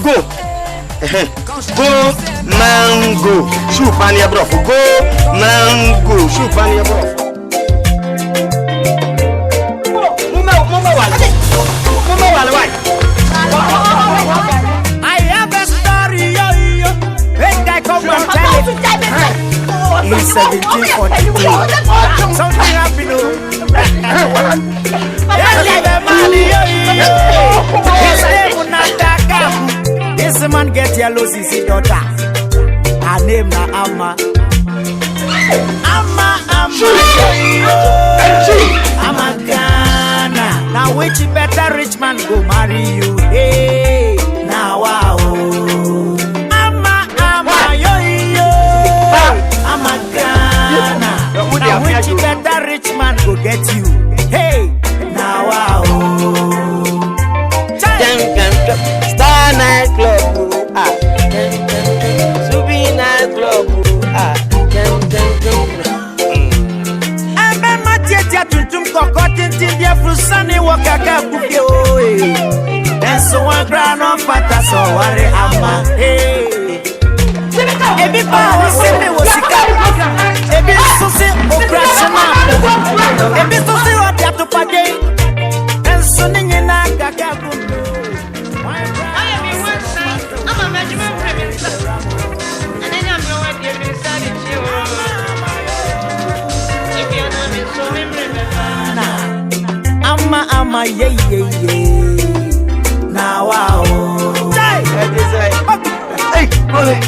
Go. Go mango. Shoe pania bro. Go mango. Shoe pania bro. Mama why? I have a story, yo. Hey, I come and tell it. In 1742, something happened. This man get yellow sissy daughter. Her name na Amma. Amma, Ghana. Now which better rich man go marry you? Hey, now wow. Amma, yo. Amma, Ghana. Now which better rich man go get you? Hey, now wow. Star Night Club, Subi Night Club, Tia tuntum kokotin tindia frusani wakaka kuke oe. Enso one grand on fata so ware ama. Ebi pa waseme wasika. Ebi sosi operational. Ebi sosi wadi atupage. Enso ninye na kaka kuke. Amma, yeah. Now, wow. Hey, go ahead.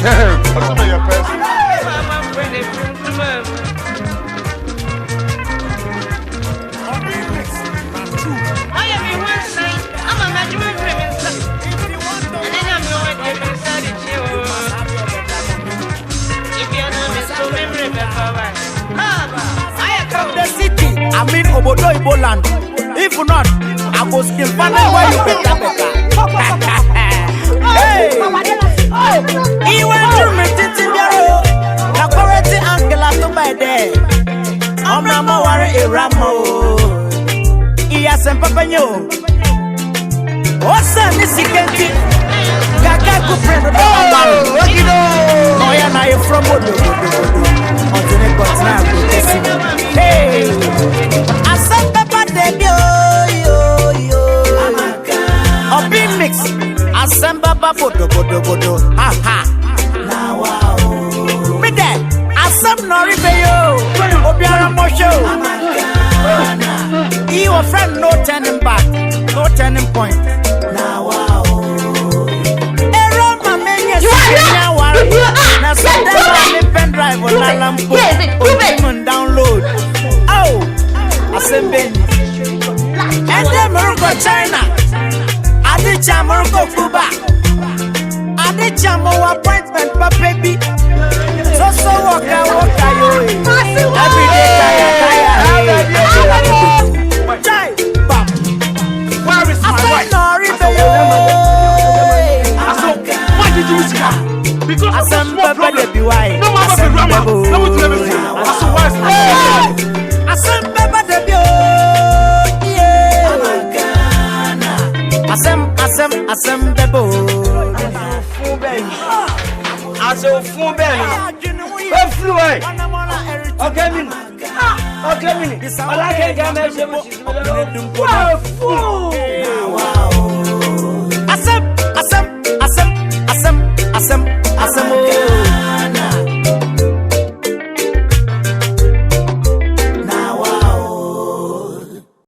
I'm in Obodo Iboland. If not, I go skin panel where you better. Hey, he went to me titi biaro. Na koreti angela to by there. Omna mo ware iramo. Iya sempepenyo. Osa ni sikenti. Gaga ku prendo do man. No ya na you from Obodo. Ontene kotina go tesi. Hey, asem papa de yo. Big mix, assemble bodo, ha. Now wow, me there, assemble no ribeyo, obiara mo show. Your friend no turning back, no turning point. Now wow, error my man yes, now worry. Now send them my pen drive on la lampo, on download. Oh, assemble, and then Morocco China. Morocco Cuba. Adechamo appointment, pa baby. So waka yo. Every day kaya. Bam. Where is my wife? Why did you see her? Because of the small problem. No one will be rama. No one will never see her. So why is my wife? Asem bebo. Aso fun ben. Be flu eh. Okay mini. Ala ke ga me se mo. Wow.